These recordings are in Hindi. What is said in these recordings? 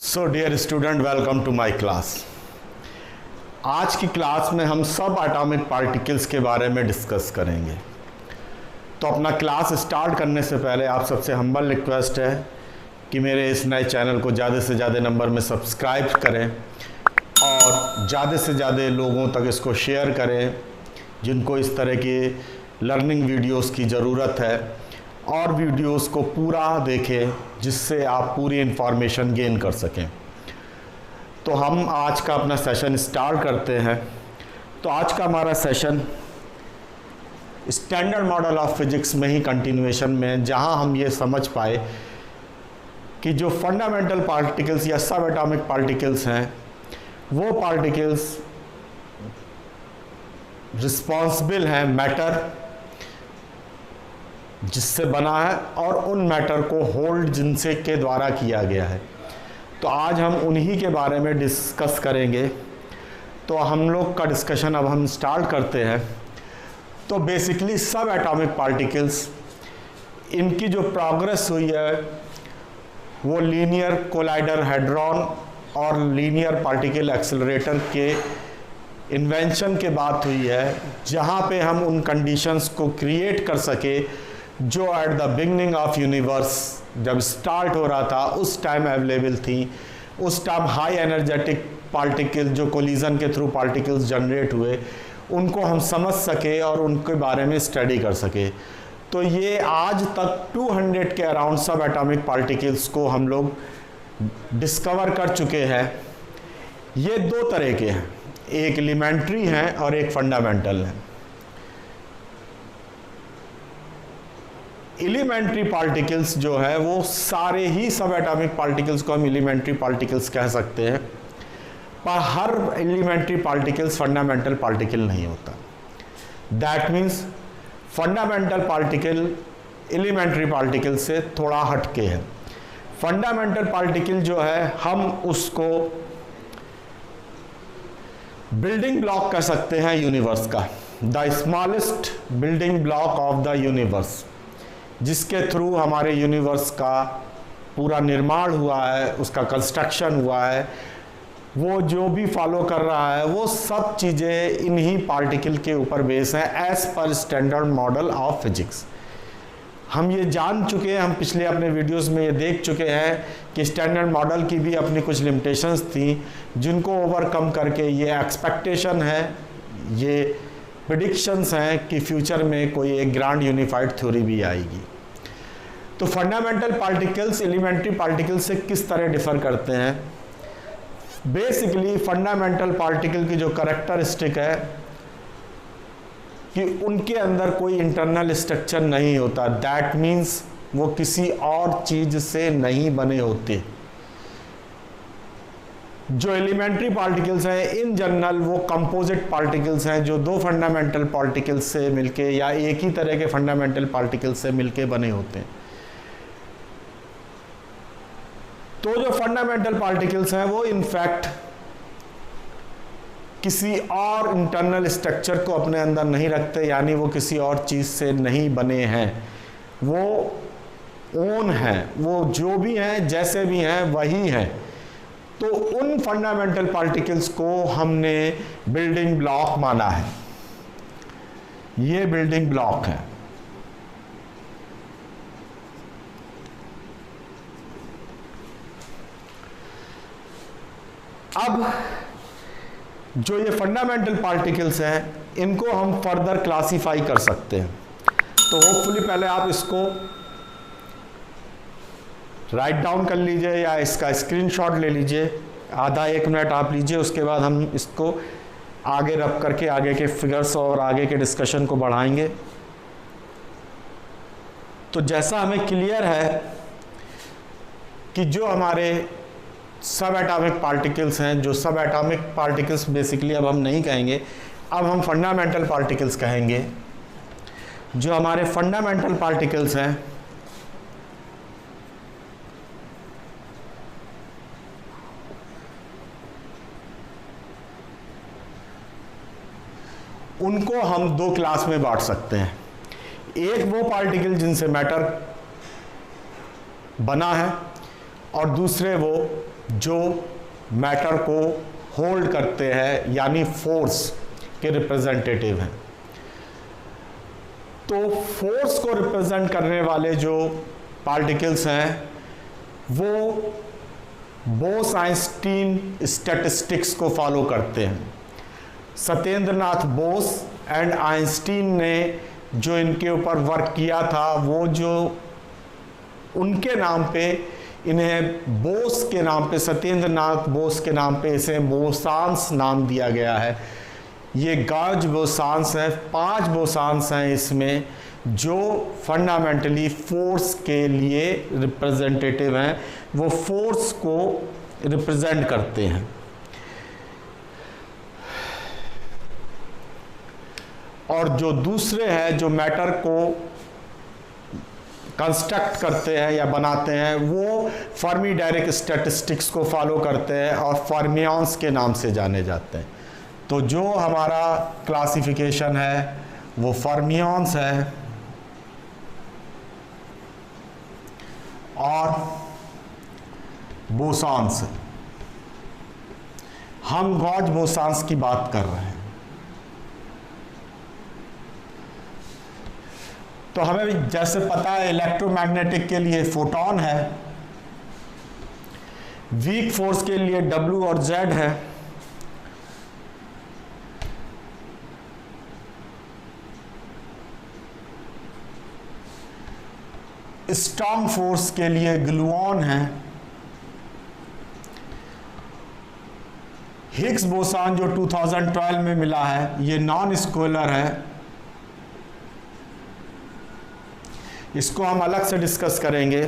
So dear student, welcome to my class. आज की क्लास में हम सब एटॉमिक पार्टिकल्स के बारे में डिस्कस करेंगे। तो अपना क्लास स्टार्ट करने से पहले आप सबसे हम्बल रिक्वेस्ट है कि मेरे इस नए चैनल को ज़्यादा से ज़्यादा नंबर में सब्सक्राइब करें और ज़्यादा से ज़्यादा लोगों तक इसको शेयर करें जिनको इस तरह की लर्निंग वीडियोस की ज़रूरत है, और वीडियोस को पूरा देखें जिससे आप पूरी इंफॉर्मेशन गेन कर सकें। तो हम आज का अपना सेशन स्टार्ट करते हैं। तो आज का हमारा session standard model of physics में ही कंटिन्यूएशन में, जहां हम ये समझ पाए कि जो फंडामेंटल पार्टिकल्स या सब एटॉमिक पार्टिकल्स हैं वो पार्टिकल्स रिस्पॉन्सिबल हैं मैटर जिससे बना है और उन मैटर को होल्ड जिनसे के द्वारा किया गया है। तो आज हम उन्हीं के बारे में डिस्कस करेंगे। तो हम लोग का डिस्कशन अब हम स्टार्ट करते हैं। तो बेसिकली सब एटॉमिक पार्टिकल्स, इनकी जो प्रोग्रेस हुई है वो लीनियर कोलाइडर हेड्रॉन और लीनियर पार्टिकल एक्सेलरेटर के इन्वेंशन के बाद हुई है, जहाँ पे हम उन कंडीशंस को क्रिएट कर सके जो at the beginning of universe जब स्टार्ट हो रहा था उस टाइम अवेलेबल थी। उस टाइम हाई एनर्जेटिक पार्टिकल जो कोलिजन के थ्रू पार्टिकल्स जनरेट हुए उनको हम समझ सके और उनके बारे में स्टडी कर सके। तो ये आज तक 200 के अराउंड सब एटॉमिक पार्टिकल्स को हम लोग डिस्कवर कर चुके हैं। ये दो तरह के हैं, एक एलिमेंट्री हैं और एक फंडामेंटल हैं। एलिमेंट्री पार्टिकल्स जो है वो सारे ही सब एटॉमिक पार्टिकल्स को हम एलिमेंट्री पार्टिकल्स कह सकते हैं, पर हर एलिमेंट्री पार्टिकल्स फंडामेंटल पार्टिकल नहीं होता। That means fundamental particle elementary particle से थोड़ा हटके है। फंडामेंटल पार्टिकल जो है हम उसको बिल्डिंग ब्लॉक कह सकते हैं यूनिवर्स का, the smallest building block of the universe, जिसके थ्रू हमारे यूनिवर्स का पूरा निर्माण हुआ है, उसका कंस्ट्रक्शन हुआ है। वो जो भी फॉलो कर रहा है वो सब चीज़ें इन्हीं पार्टिकल के ऊपर बेस हैं as per standard model of physics. हम ये जान चुके हैं, हम पिछले अपने वीडियोस में ये देख चुके हैं कि स्टैंडर्ड मॉडल की भी अपनी कुछ लिमिटेशंस थी जिनको ओवरकम करके ये एक्सपेक्टेशन है, ये प्रेडिक्शंस हैं कि फ्यूचर में कोई एक ग्रांड यूनिफाइड थ्योरी भी आएगी। तो फंडामेंटल पार्टिकल्स एलिमेंट्री पार्टिकल्स से किस तरह डिफर करते हैं? बेसिकली फंडामेंटल पार्टिकल की जो कैरेक्टरिस्टिक है कि उनके अंदर कोई इंटरनल स्ट्रक्चर नहीं होता। दैट मीन्स वो किसी और चीज से नहीं बने होते। जो एलिमेंट्री पार्टिकल्स हैं इन जनरल वो कंपोजिट पार्टिकल्स हैं जो दो फंडामेंटल पार्टिकल्स से मिलके या एक ही तरह के फंडामेंटल पार्टिकल्स से मिलके बने होते हैं। तो जो फंडामेंटल पार्टिकल्स हैं वो इनफैक्ट किसी और इंटरनल स्ट्रक्चर को अपने अंदर नहीं रखते, यानी वो किसी और चीज से नहीं बने हैं, वो ओन हैं, वो जो भी हैं जैसे भी हैं वही हैं। तो उन फंडामेंटल पार्टिकल्स को हमने बिल्डिंग ब्लॉक माना है। ये बिल्डिंग ब्लॉक है। अब जो ये फंडामेंटल पार्टिकल्स हैं इनको हम फर्दर क्लासिफाई कर सकते हैं। तो होपफुली पहले आप इसको राइट डाउन कर लीजिए या इसका स्क्रीनशॉट ले लीजिए, आधा एक मिनट आप लीजिए, उसके बाद हम इसको आगे रख करके आगे के फिगर्स और आगे के डिस्कशन को बढ़ाएंगे। तो जैसा हमें क्लियर है कि जो हमारे सब एटॉमिक पार्टिकल्स हैं, जो सब एटॉमिक पार्टिकल्स बेसिकली अब हम नहीं कहेंगे, अब हम फंडामेंटल पार्टिकल्स कहेंगे। जो हमारे फंडामेंटल पार्टिकल्स हैं उनको हम दो क्लास में बांट सकते हैं। एक वो पार्टिकल जिनसे मैटर बना है और दूसरे वो जो मैटर को होल्ड करते हैं, यानी फोर्स के रिप्रेजेंटेटिव हैं। तो फोर्स को रिप्रेजेंट करने वाले जो पार्टिकल्स हैं वो बोस-आइंस्टीन स्टैटिस्टिक्स को फॉलो करते हैं। सत्येंद्र नाथ बोस एंड आइंस्टीन ने जो इनके ऊपर वर्क किया था, वो जो उनके नाम पे इन्हें बोस के नाम पे, सत्येंद्र नाथ बोस के नाम पे इसे बोसांस नाम दिया गया है। ये गॉज बोसांस है, 5 बोसांस हैं इसमें जो फंडामेंटली फोर्स के लिए रिप्रेजेंटेटिव हैं, वो फोर्स को रिप्रेजेंट करते हैं। और जो दूसरे हैं जो मैटर को कंस्ट्रक्ट करते हैं या बनाते हैं, वो फर्मी डायरेक्ट स्टैटिस्टिक्स को फॉलो करते हैं और फर्मियंस के नाम से जाने जाते हैं। तो जो हमारा क्लासिफिकेशन है वो फर्मियंस है और बोसांस है। हम गॉज बोसांस की बात कर रहे हैं। तो हमें जैसे पता है इलेक्ट्रोमैग्नेटिक के लिए फोटॉन है, वीक फोर्स के लिए W और Z है, स्ट्रॉन्ग फोर्स के लिए ग्लूऑन है, हिग्स बोसान जो 2012 में मिला है ये नॉन स्केलर है, इसको हम अलग से डिस्कस करेंगे।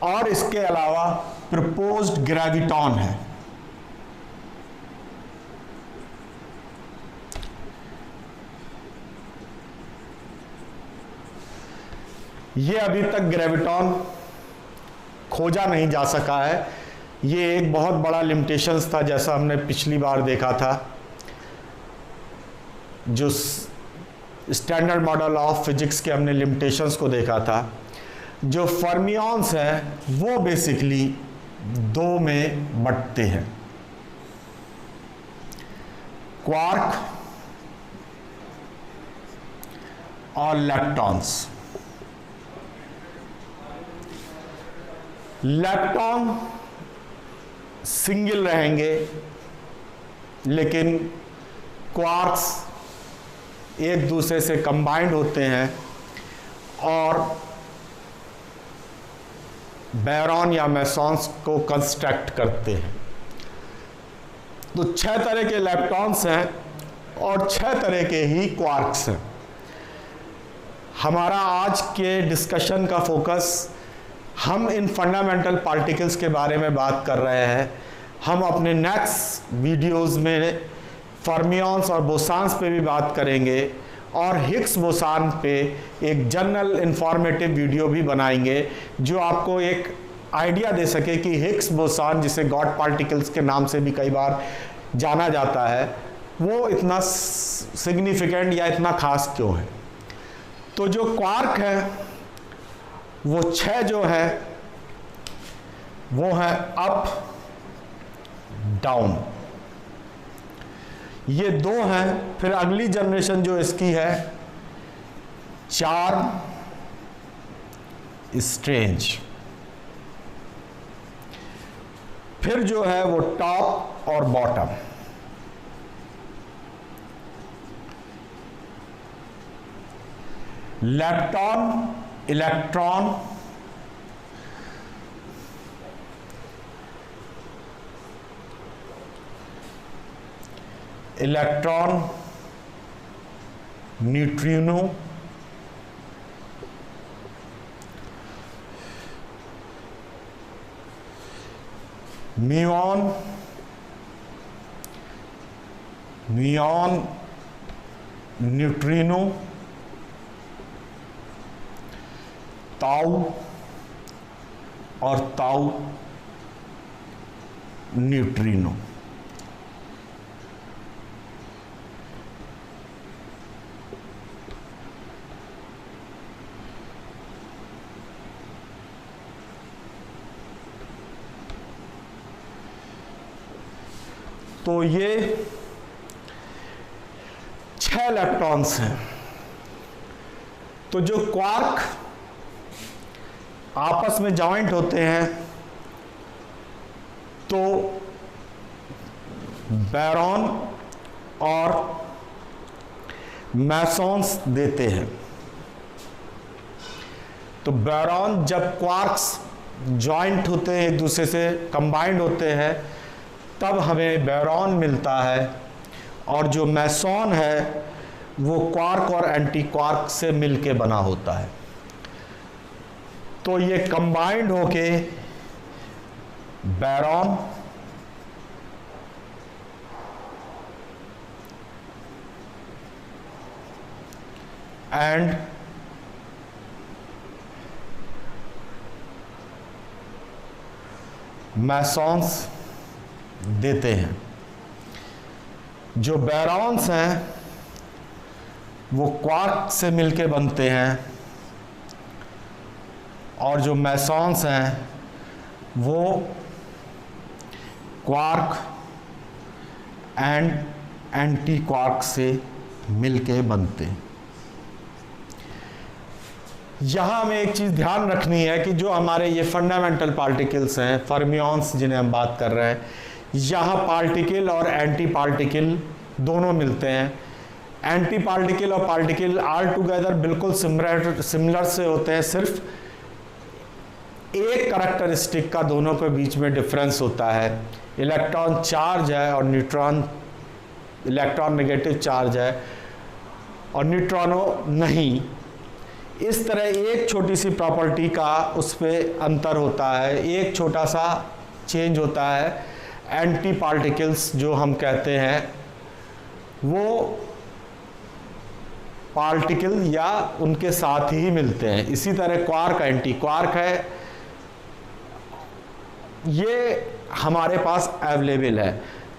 और इसके अलावा प्रपोज्ड ग्रेविटॉन है। ये अभी तक ग्रेविटॉन खोजा नहीं जा सका है। ये एक बहुत बड़ा लिमिटेशंस था, जैसा हमने पिछली बार देखा था। जो स्टैंडर्ड मॉडल ऑफ फिजिक्स के हमने लिमिटेशंस को देखा था। जो फर्मियंस है वो बेसिकली 2 में बंटते हैं, क्वार्क और लेप्टॉन्स। लेप्टॉन सिंगल रहेंगे, लेकिन क्वार्क्स एक दूसरे से कंबाइंड होते हैं और बैरॉन या मेसॉन्स को कंस्ट्रक्ट करते हैं। तो 6 तरह के लेप्टॉन्स हैं और 6 तरह के ही क्वार्क्स हैं। हमारा आज के डिस्कशन का फोकस, हम इन फंडामेंटल पार्टिकल्स के बारे में बात कर रहे हैं। हम अपने नेक्स्ट वीडियोस में फर्मियंस और बोसान्स पे भी बात करेंगे और हिग्स बोसान पे एक जनरल इंफॉर्मेटिव वीडियो भी बनाएंगे जो आपको एक आइडिया दे सके कि हिग्स बोसान, जिसे गॉड पार्टिकल्स के नाम से भी कई बार जाना जाता है, वो इतना सिग्निफिकेंट या इतना खास क्यों है। तो जो क्वार्क है वो 6 जो है वो है अप डाउन, ये 2 हैं। फिर अगली जनरेशन जो इसकी है 4 स्ट्रेंज, फिर जो है वो टॉप और bottom. Lepton, electron, electron, neutrino, muon, muon, neutrino, ताऊ और ताऊ न्यूट्रिनो। तो ये 6 इलेक्ट्रॉन्स हैं। तो जो क्वार्क आपस में जॉइंट होते हैं तो बैरॉन और मैसॉन्स देते हैं। तो बैरॉन जब क्वार्क्स जॉइंट होते हैं, एक दूसरे से कंबाइंड होते हैं, तब हमें बैरॉन मिलता है। और जो मैसॉन है वो क्वार्क और एंटी क्वार्क से मिलके बना होता है। तो ये कंबाइंड होके बैरॉन एंड मैसॉन्स देते हैं। जो बैरॉन्स हैं वो क्वार्क से मिलके बनते हैं और जो मैसॉन्स हैं वो क्वार्क एंड एंटी क्वार्क से मिलके बनते हैं। यहाँ हमें एक चीज़ ध्यान रखनी है कि जो हमारे ये फंडामेंटल पार्टिकल्स हैं, फर्मियॉन्स जिन्हें हम बात कर रहे हैं, यहाँ पार्टिकल और एंटी पार्टिकल दोनों मिलते हैं। एंटी पार्टिकल और पार्टिकल ऑल टुगेदर बिल्कुल सिमिलर से होते हैं, सिर्फ एक करैक्टरिस्टिक का दोनों के बीच में डिफरेंस होता है। इलेक्ट्रॉन चार्ज है और इलेक्ट्रॉन नेगेटिव चार्ज है और न्यूट्रॉनो नहीं। इस तरह एक छोटी सी प्रॉपर्टी का उस पर अंतर होता है, एक छोटा सा चेंज होता है। एंटी पार्टिकल्स जो हम कहते हैं वो पार्टिकल या उनके साथ ही मिलते हैं। इसी तरह क्वार्क एंटी क्वार्क है, ये हमारे पास अवेलेबल है।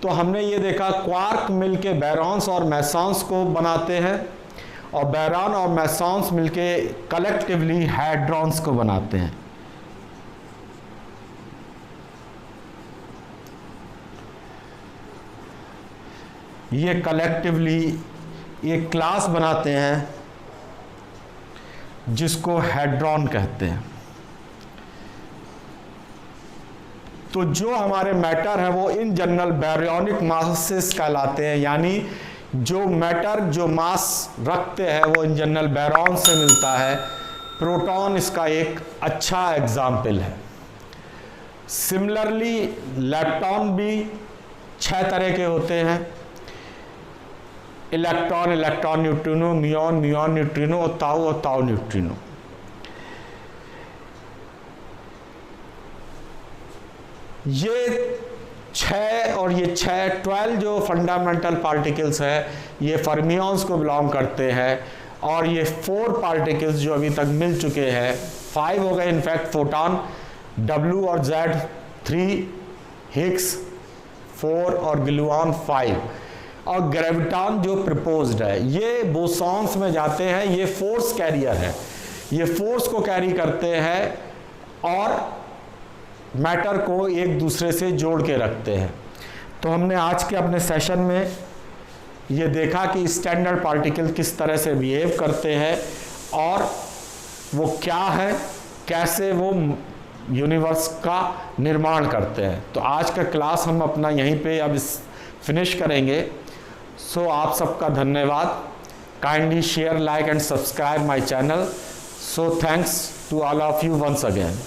तो हमने ये देखा क्वार्क मिलके बैरॉन्स और मैसॉन्स को बनाते हैं और बैरॉन और मैसॉन्स मिलके कलेक्टिवली हैड्रॉन्स को बनाते हैं। ये कलेक्टिवली एक क्लास बनाते हैं जिसको हैड्रॉन कहते हैं। तो जो हमारे मैटर है वो इन जनरल बैरियोनिक मासेस कहलाते हैं, यानी जो मैटर जो मास रखते हैं वो इन जनरल बैरॉन से मिलता है। प्रोटॉन इसका एक अच्छा एग्जाम्पल है। सिमिलरली लेप्टॉन भी 6 तरह के होते हैं, electron, electron neutrino, muon, muon neutrino और ताऊ न्यूट्रिनो। ये 6 और ये 12 जो फंडामेंटल पार्टिकल्स हैं ये फर्मियॉन्स को बिलोंग करते हैं। और ये 4 पार्टिकल्स जो अभी तक मिल चुके हैं, 5 हो गए इनफैक्ट, फोटॉन, W और Z 3, हिग्स 4 और ग्लूऑन 5, और ग्रेविटॉन जो प्रपोज्ड है। ये बोसॉन्स में जाते हैं, ये फोर्स कैरियर है, ये फोर्स को कैरी करते हैं और मैटर को एक दूसरे से जोड़ के रखते हैं। तो हमने आज के अपने सेशन में ये देखा कि स्टैंडर्ड पार्टिकल किस तरह से बिहेव करते हैं और वो क्या है, कैसे वो यूनिवर्स का निर्माण करते हैं। तो आज का क्लास हम अपना यहीं पे अब फिनिश करेंगे। सो आप सबका धन्यवाद। Kindly share, like and subscribe my channel. So thanks to all of you once again.